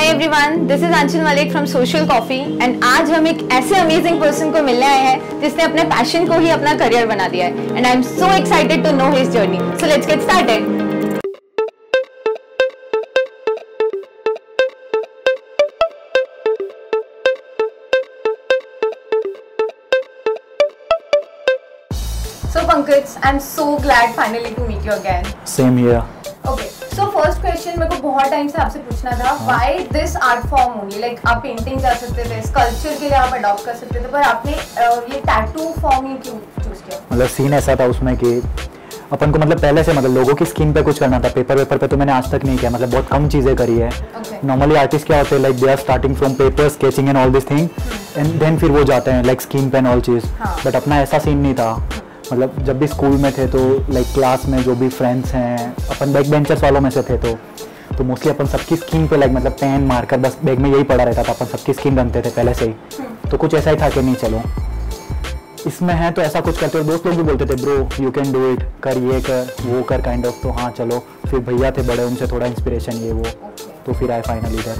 Everyone, this is Anshul Malik from social coffee and आज हम एक ऐसे अमेजिंग पर्सन को मिलने आए हैं जिसने अपने पैशन को ही अपना करियर बना दिया है and I am so excited to know his journey. So let's get started. So Pankaj, I'm so glad finally to meet you again. Same here. Okay, so first question मेरे को बहुत time से आपसे पूछना था, why this art form only? Like आप painting कर सकते थे, स्कल्पचर के लिए आप अडॉप्ट कर सकते थे, पर आपने ये टैटू फॉर्म ही क्यों चूज किया? मतलब सीन ऐसा था उसमें कि अपन को मतलब पहले से मतलब लोगों की स्किन पे कुछ करना था। पेपर पे तो मैंने आज तक नहीं किया, मतलब बहुत कम चीज़ें करी है। नॉर्मली आर्टिस्ट क्या होते हैं, like they are starting from paper sketching and all this thing and then फिर वो जाते हैं लाइक स्किन पे एंड ऑल चीज़। बट अपना ऐसा सीन नहीं था। मतलब जब भी स्कूल में थे तो लाइक क्लास में जो भी फ्रेंड्स हैं, अपन बैक बेंचर्स वालों में से थे तो मोस्टली अपन सबकी स्किन पे लाइक मतलब पेन मारकर बस बैग में यही पड़ा रहता था। अपन सबकी स्किन बनते थे पहले से ही। तो कुछ ऐसा ही था कि नहीं चलो इसमें है तो ऐसा कुछ करते। दोस्त लोग भी बोलते थे bro you can do it, कर ये कर वो कर काइंड ऑफ। तो हाँ चलो, फिर भैया थे बड़े, उनसे थोड़ा इंस्पिरेशन ये वो, तो फिर आए फाइनली इधर।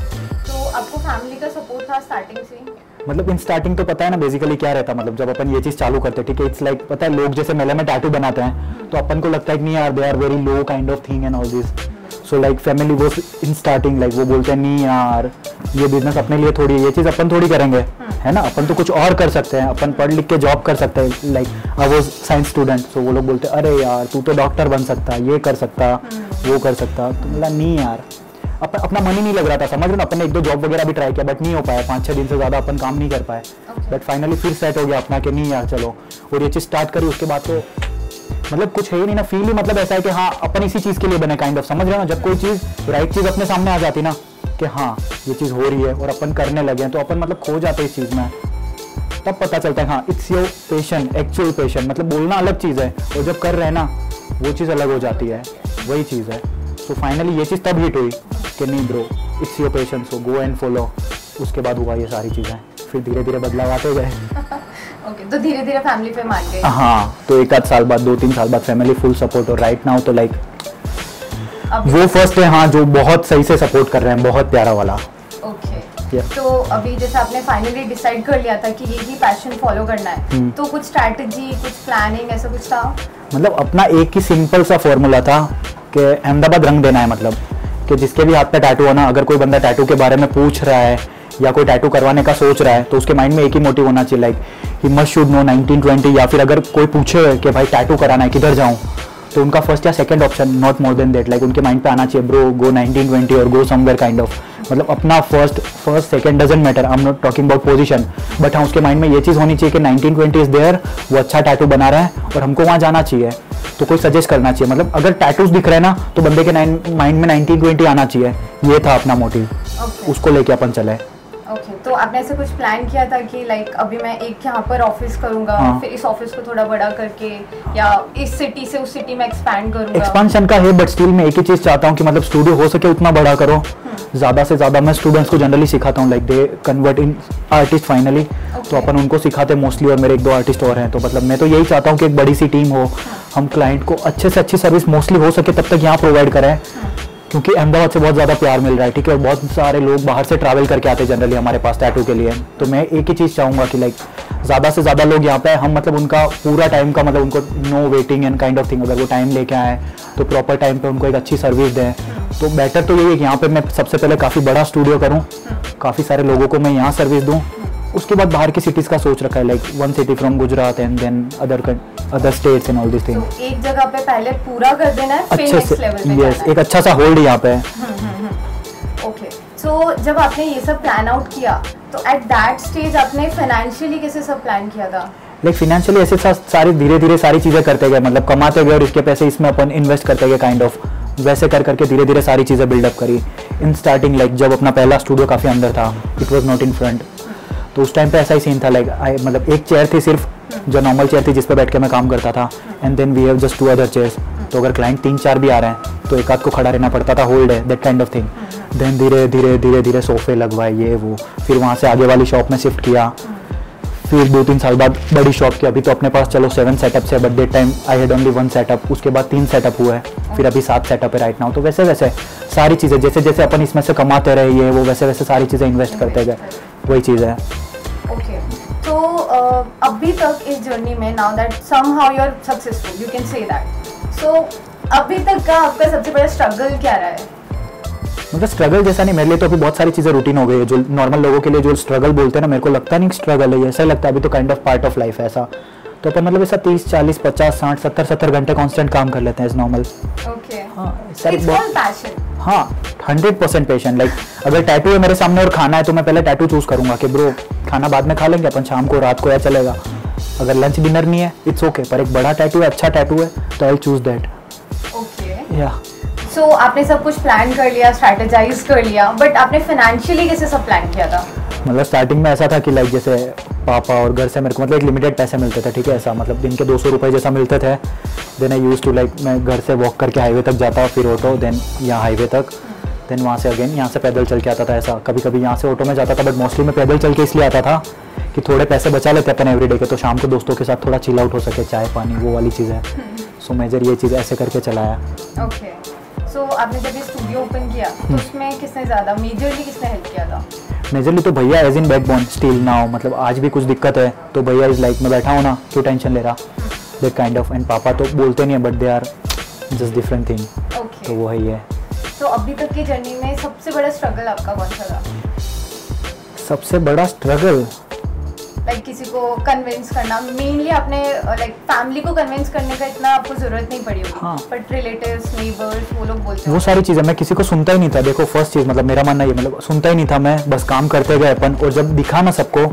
तो आपको फैमिली का सपोर्ट था स्टार्टिंग से? मतलब इन स्टार्टिंग तो पता है ना बेसिकली क्या रहता, मतलब जब अपन ये चीज़ चालू करते हैं, ठीक है, इट्स लाइक पता है लोग जैसे मेले में टैटू बनाते हैं तो अपन को लगता है कि नहीं यार they are very low kind of thing and all this. So like family वो इन स्टार्टिंग लाइक वो बोलते हैं नहीं यार ये बिजनेस अपने लिए थोड़ी, ये चीज़ अपन थोड़ी करेंगे, है ना, अपन तो कुछ और कर सकते हैं, अपन पढ़ लिख के जॉब कर सकते हैं। Like I was science student, so वो लोग बोलते अरे यार तू तो डॉक्टर बन सकता, ये कर सकता वो कर सकता। तो बोला नहीं यार, अपना मन ही नहीं लग रहा था, समझ रहे ना। अपन ने एक दो जॉब वगैरह भी ट्राई किया बट नहीं हो पाया, 5-6 दिन से ज़्यादा अपन काम नहीं कर पाए। बट फाइनली फिर सेट हो गया अपना कि नहीं यार चलो, और ये चीज़ स्टार्ट करी। उसके बाद तो मतलब कुछ है ही नहीं ना, फील ही मतलब ऐसा है कि हाँ अपन इसी चीज़ के लिए बने काइंड ऑफ, समझ रहे हो ना। जब कोई चीज़ राइट चीज़ अपने सामने आ जाती ना कि हाँ ये चीज़ हो रही है और अपन करने लगे हैं तो अपन मतलब खो जाते हैं इस चीज़ में। तब पता चलता है हाँ it's your passion, actual passion. मतलब बोलना अलग चीज़ है और जब कर रहे हैं ना वो चीज़ अलग हो जाती है, वही चीज़ है। तो फाइनली ये चीज़ तब हिट हुई कि नहीं bro it's your passion, so go and follow. उसके बाद हुआ ये सारी चीज़ें, फिर धीरे धीरे बदलाव आते गए। ओके, तो धीरे धीरे फैमिली पे मान गए? हाँ, तो 1 आध साल बाद 2-3 साल बाद फैमिली फुल सपोर्ट, और राइट नाउ तो लाइक वो फर्स्ट है हाँ जो बहुत सही से सपोर्ट कर रहे हैं, बहुत प्यारा वाला। ओके, तो अभी जैसे आपने फाइनली डिसाइड कर लिया था कि यही पैशन फॉलो करना है, तो कुछ स्ट्रैटेजी, कुछ प्लानिंग ऐसा कुछ था? मतलब अपना एक ही सिंपल सा फॉर्मूला था कि अहमदाबाद रंग देना है। मतलब कि जिसके भी हाथ पे टैटू हो ना, अगर कोई बंदा टैटू के बारे में पूछ रहा है या कोई टैटू करवाने का सोच रहा है तो उसके माइंड में एक ही मोटिव होना चाहिए, like he must should know 1920। या फिर अगर कोई पूछे कि भाई टैटू कराना है किधर जाऊँ, तो उनका फर्स्ट या second epsilon not more than that, like उनके माइंड पे आना चाहिए ब्रो गो 1920 और गो समवेयर काइंड ऑफ। मतलब अपना first second doesn't matter, I am not talking about position, but हाँ उसके माइंड में ये चीज़ होनी चाहिए कि 1920 इज देयर, वो अच्छा टैटू बना रहा है और हमको वहाँ जाना चाहिए। तो कोई सजेस्ट करना चाहिए, मतलब अगर टैटूज दिख रहे हैं ना तो बंदे के माइंड में 1920 आना चाहिए। ये था अपना मोटिव, उसको लेके अपन चले। ओके, तो आपने ऐसे कुछ प्लान किया था कि लाइक अभी मैं एक यहाँ पर ऑफिस करूँगा, फिर इस ऑफिस को थोड़ा बड़ा करके या इस सिटी से उस सिटी में एक्सपैंड करूँगा? एक्सपेंशन का है बट स्टिल मैं एक ही चीज़ चाहता हूँ कि मतलब स्टूडियो हो सके उतना बड़ा करो, ज़्यादा से ज़्यादा। मैं स्टूडेंट्स को जनरली सिखाता हूँ, like they convert in artist finally. तो अपन उनको सिखाते मोस्टली, और मेरे 1-2 आर्टिस्ट और हैं। तो मतलब मैं तो यही चाहता हूँ कि एक बड़ी सी टीम हो, हम क्लाइंट को अच्छे से अच्छी सर्विस मोस्टली हो सके तब तक यहाँ प्रोवाइड करें, क्योंकि अहमदाबाद से बहुत ज़्यादा प्यार मिल रहा है, ठीक है। और बहुत सारे लोग बाहर से ट्रैवल करके आते हैं जनरली हमारे पास टैटू के लिए। तो मैं एक ही चीज़ चाहूँगा कि लाइक ज़्यादा से ज़्यादा लोग यहाँ पे हम मतलब उनका पूरा टाइम का मतलब उनको no waiting and kind of thing, अगर वो टाइम लेके आए तो प्रॉपर टाइम पे उनको एक अच्छी सर्विस दें। तो बेटर तो यही है कि यहाँ पे मैं सबसे पहले काफ़ी बड़ा स्टूडियो करूँ, काफ़ी सारे लोगों को मैं यहाँ सर्विस दूँ। उसके बाद बाहर की सिटीज़ का सोच रखा है, like 1 city from Gujarat and then other states and all this thing. एक जगह पे पहले पूरा कर देना है, फिर नेक्स्ट लेवल पे यस, एक अच्छा सा होल्ड यहाँ पे। ओके, सो जब आपने ये सब प्लान आउट किया तो एट दैट स्टेज आपने फाइनेंशियली कैसे सब प्लान किया था? लाइक फाइनेंशियली ऐसे सारी धीरे धीरे सारी चीज़ें करते गए, मतलब कमाते गए और इसके पैसे इसमें अपन इन्वेस्ट करते गए काइंड ऑफ। वैसे कर करके धीरे धीरे सारी चीज़ें बिल्डअप करी। इन स्टार्टिंग लाइक जब अपना पहला स्टूडियो काफ़ी अंदर था, it was not in front, तो उस टाइम पे ऐसा ही सीन था। लाइक मतलब एक चेयर थी सिर्फ, जो नॉर्मल चेयर थी जिस पे बैठ के मैं काम करता था, and then we have just 2 other chairs. तो अगर क्लाइंट 3-4 भी आ रहे हैं तो एक आध को खड़ा रहना पड़ता था, होल्ड है that kind of thing. Then धीरे धीरे सोफे लगवाए ये वो, फिर वहाँ से आगे वाली शॉप में शिफ्ट किया, फिर 2-3 साल बाद बड़ी शॉप की, अभी तो अपने पास चलो 7 सेटअप्स है, but that time I had only 1 setup, उसके बाद 3 सेटअप हुआ है, फिर अभी 7 सेटअप है राइट नाउ। तो वैसे वैसे सारी चीज़ें जैसे जैसे अपन इसमें से कमाते रहे ये वो, वैसे वैसे सारी चीज़ें इन्वेस्ट करते गए, वही चीज़ है। ओके, तो अभी तक इस जर्नी में, now that somehow you are successful, you can say that, so अभी तक का आपका सबसे बड़ा स्ट्रगल क्या रहा है? मतलब स्ट्रगल जैसा नहीं, मेरे लिए तो अभी बहुत सारी चीज़ें रूटीन हो गई है। जो नॉर्मल लोगों के लिए जो स्ट्रगल बोलते हैं ना, मेरे को लगता नहीं स्ट्रगल है, ऐसा लगता है अभी तो kind of part of life है ऐसा। तो अपन मतलब ऐसा 30, 40, 50, 60, 70 घंटे कांस्टेंट काम कर लेते हैं एज नॉर्मल। ओके, हाँ, इट्स कॉल्ड पैशन। हाँ, 100% पैशन। लाइक अगर टैटू है मेरे सामने और खाना है तो मैं पहले टैटू चूज करूंगा कि ब्रो खाना बाद में खा लेंगे अपन, शाम को रात को या चलेगा। अगर लंच डिनर नहीं है इट्स ओके, पर एक बड़ा टैटू है, अच्छा टैटू है तो आई चूज दैट। ओके, या सो आपने सब कुछ प्लान कर लिया, स्ट्रैटेजाइज कर लिया, बट आपने फाइनेंशियली कैसे सब प्लान किया था? मतलब स्टार्टिंग में ऐसा था कि लाइक जैसे पापा और घर से मेरे को मतलब एक लिमिटेड पैसे मिलते थे, ठीक है, ऐसा मतलब दिन के 200 रुपये जैसा मिलते थे। Then I use to like मैं घर से वॉक करके हाईवे तक जाता, फिर ऑटो, देन यहाँ हाईवे तक, देन वहाँ से अगेन यहाँ से पैदल चल के आता था। ऐसा कभी कभी यहाँ से ऑटो में जाता था, बट मोस्टली मैं पैदल चल के इसलिए आता था कि थोड़े पैसे बचा लेते अपन एवरीडे के, तो शाम को दोस्तों के साथ थोड़ा चिल आउट हो सके, चाय पानी वो वाली चीज़ है। सो मेजर ये चीज़ ऐसे करके चलाया। ओके, सो आपने जब ये स्टूडियो ओपन किया तो उसमें किसने ज़्यादा मेजरली किसने हेल्प किया था? मेजरली तो भैया as in backbone still now, मतलब आज भी कुछ दिक्कत है तो भैया इज लाइक मैं बैठा हूँ ना, क्यों टेंशन ले रहा, दैट काइंड ऑफ। एंड पापा तो बोलते नहीं है but they are just different thing. Okay, तो वो ही है। तो अभी तक की जर्नी में सबसे बड़ा स्ट्रगल आपका कौन सा था? सबसे बड़ा स्ट्रगल लाइक किसी को कन्विंस करना, मेनली आपने लाइक फैमिली को कन्विंस करने का इतना आपको जरूरत नहीं पड़ी होगी, हाँ। बट रिलेटिव्स, नेबर्स, वो लोग बोलते वो सारी चीज़ें मैं किसी को सुनता ही नहीं था। देखो फर्स्ट चीज़ मतलब मेरा मानना ये, मतलब सुनता ही नहीं था मैं, बस काम करते गए अपन, और जब दिखा ना सबको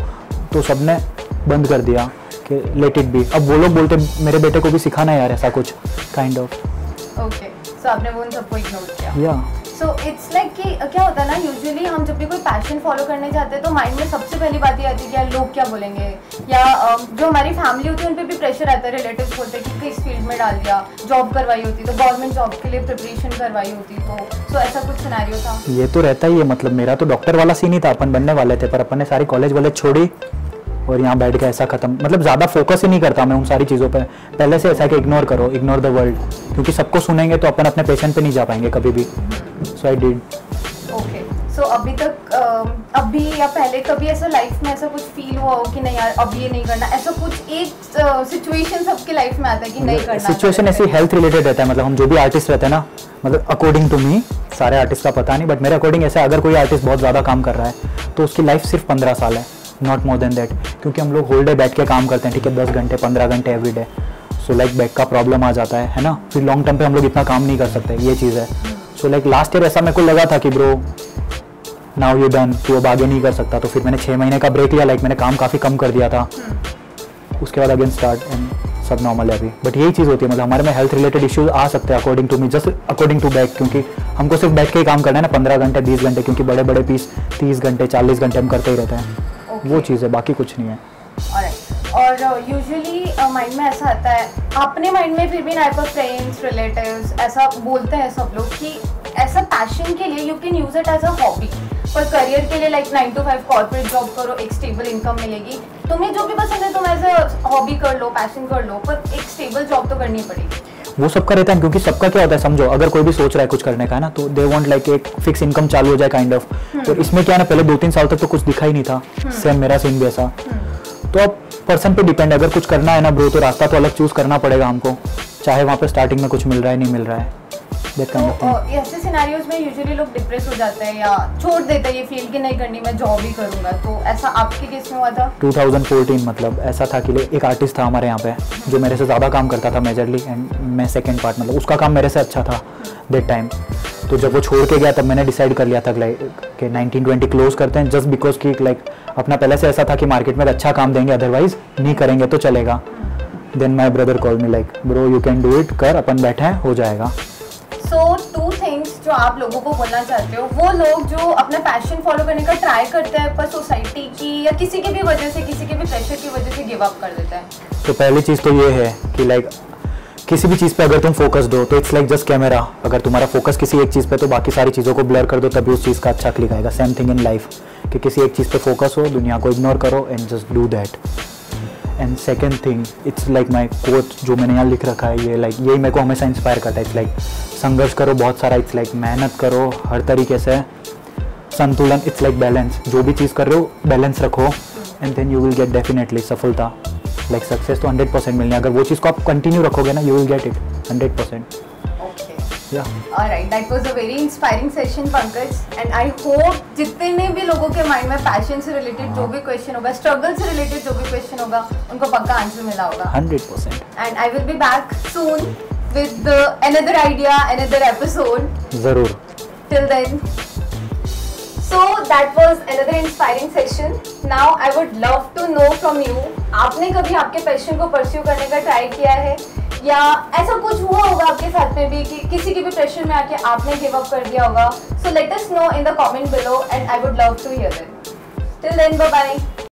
तो सबने बंद कर दिया कि लेट इट बी। अब वो लोग बोलते मेरे बेटे को भी सिखाना यार ऐसा कुछ काइंड ऑफ। ओके, सो आपने वो उन सबको इग्नोर किया। या सो इट्स लाइक कि क्या होता है ना, यूजुअली हम जब भी कोई पैशन फॉलो करने जाते हैं तो माइंड में सबसे पहली बात ये आती है कि यार लोग क्या बोलेंगे, या जो हमारी फैमिली होती है उन पे भी प्रेशर आता है, रिलेटिव्स बोलते हैं कि किस फील्ड में डाल दिया, जॉब करवाई होती तो, गवर्नमेंट जॉब के लिए प्रिपरेशन करवाई होती तो ऐसा कुछ सिनेरियो था? ये तो रहता ही है, मतलब मेरा तो डॉक्टर वाला सीन ही था, अपन बनने वाले थे, पर अपन ने सारी कॉलेज वाले छोड़ी और यहाँ बैठ के ऐसा खत्म। मतलब ज़्यादा फोकस ही नहीं करता मैं उन सारी चीज़ों पे, पहले से ऐसा कि इग्नोर करो, इग्नोर द वर्ल्ड, क्योंकि सबको सुनेंगे तो अपन अपने पेशेंट पे नहीं जा पाएंगे कभी भी। सो आई डिड। ओके, सो अभी तक अभी या पहले कभी ऐसा लाइफ में ऐसा कुछ फील हुआ हो कि नहीं यार अब ये नहीं करना, ऐसा कुछ एक सिचुएशन सबकी लाइफ में आता है कि नहीं करना? सिचुएशन ऐसी हेल्थ रिलेटेड रहता है, मतलब हम जो भी आर्टिस्ट रहते हैं ना, मतलब अकॉर्डिंग टू मी, सारे आर्टिस्ट का पता नहीं, बट मेरे अकॉर्डिंग ऐसा अगर कोई आर्टिस्ट बहुत ज़्यादा काम कर रहा है तो उसकी लाइफ सिर्फ 15 साल है, नॉट मोर देन दैट। क्योंकि हम लोग होल डे बैठ के काम करते हैं, ठीक है, 10 घंटे 15 घंटे every day. So like back का प्रॉब्लम आ जाता है ना, फिर लॉन्ग टर्म पे हम लोग इतना काम नहीं कर सकते, ये चीज़ है। सो लाइक लास्ट ईयर ऐसा मेरे को लगा था कि ब्रो नाउ यू डन, तू अब आगे नहीं कर सकता, तो फिर मैंने 6 महीने का ब्रेक लिया, लाइक मैंने काम काफ़ी कम कर दिया था। उसके बाद अगेन स्टार्ट एंड सब नॉर्मल है अभी। बट यही चीज़ होती है, मतलब हमारे में हेल्थ रिलेटेड इश्यूज आ सकते हैं according to me, just according to back, क्योंकि हमको सिर्फ बैठ के ही काम करना है ना, 15 घंटे 20 घंटे, क्योंकि बड़े बड़े पीस 30 घंटे 40 घंटे हम करते ही रहते हैं। वो चीज़ है, बाकी कुछ नहीं है। और यूजुअली माइंड में ऐसा आता है, अपने माइंड में फिर भी ना फ्रेंड्स, रिलेटिव्स ऐसा बोलते हैं सब लोग कि ऐसा पैशन के लिए you can use it as a hobby, पर करियर के लिए लाइक 9 to 5 कॉर्पोरेट जॉब करो, एक स्टेबल इनकम मिलेगी, तुम्हें जो भी पसंद है तुम एज अ हॉबी कर लो, पैशन कर लो, पर एक स्टेबल जॉब तो करनी पड़ेगी। वो सबका रहता है, क्योंकि सबका क्या होता है समझो, अगर कोई भी सोच रहा है कुछ करने का है ना, तो दे वांट लाइक एक फिक्स इनकम चालू हो जाए काइंड ऑफ। तो इसमें क्या है ना, पहले 2-3 साल तक तो कुछ दिखा ही नहीं था, सेम मेरा सीन भी ऐसा। तो अब पर्सन पे डिपेंड है, अगर कुछ करना है ना ब्रो तो रास्ता तो अलग चूज करना पड़ेगा हमको, चाहे वहाँ पे स्टार्टिंग में कुछ मिल रहा है नहीं मिल रहा है। तो ऐसे सिनेरियोज में यूजुअली लोग डिप्रेस हो जाते हैं या छोड़ देते हैं ये फील्ड की नहीं करनी, मैं जॉब ही करूंगा, तो ऐसा आपके केस में हुआ था? 2014 मतलब ऐसा था कि एक आर्टिस्ट था हमारे यहाँ पे जो मेरे से ज़्यादा काम करता था मेजरली, एंड मैं सेकंड पार्ट, मतलब उसका काम मेरे से अच्छा था दैट टाइम। तो जब वो छोड़ के गया तब मैंने डिसाइड कर लिया था कि 1920 क्लोज करते हैं, जस्ट बिकॉज कि लाइक अपना पहले से ऐसा था कि मार्केट में अच्छा काम देंगे, अदरवाइज नहीं करेंगे तो चलेगा। Then my brother call me like bro you can do it, कर, अपन बैठे हैं हो जाएगा। सो 2 थिंग्स जो आप लोगों को बोलना चाहते हो, वो लोग जो अपना पैशन फॉलो करने का ट्राई करते हैं पर सोसाइटी की या किसी की भी वजह से, किसी के भी प्रेशर की वजह से गिव अप कर देते हैं। तो पहली चीज़ तो ये है कि लाइक किसी भी चीज़ पे अगर तुम फोकस्ड हो तो इट्स लाइक जस्ट कैमरा, अगर तुम्हारा फोकस किसी एक चीज़ पे तो बाकी सारी चीज़ों को ब्लर कर दो तभी उस चीज़ का अच्छा क्लिक आएगा। सेम थिंग इन लाइफ, कि किसी एक चीज़ पे फोकस हो, दुनिया को इग्नोर करो and just do that. And second thing, it's like my coach जो मैंने यहाँ लिख रखा है, ये लाइक यही मेरे को हमेशा इंस्पायर करता है। इट्स लाइक संघर्ष करो बहुत सारा, इट्स लाइक मेहनत करो हर तरीके से, संतुलन, इट्स लाइक बैलेंस, जो भी चीज़ कर रहे हो बैलेंस रखो and then you will get definitely सफलता। लाइक सक्सेस तो 100% मिलनी है, अगर वो चीज़ को आप कंटिन्यू रखोगे ना, you will get it 100%। Yeah. Alright, that was a very inspiring session, Pankaj, and I hope जितने भी लोगों के माइंड में पैशन से रिलेटेड जो भी क्वेश्चन होगा, स्ट्रगल से रिलेटेड जो भी क्वेश्चन होगा, उनको पक्का आंसर मिला होगा 100%। And I will be back soon with another idea, another episode. ज़रूर। Till then. So that was another inspiring session. Now I would love to know from you, आपने कभी आपके पैशन को परस्यू करने का ट्राई किया है, या ऐसा कुछ हुआ होगा आपके साथ में भी कि किसी के भी प्रेशर में आके आपने गिव अप कर दिया होगा? So let us know in the comment below and I would love to hear that. Till then, bye bye.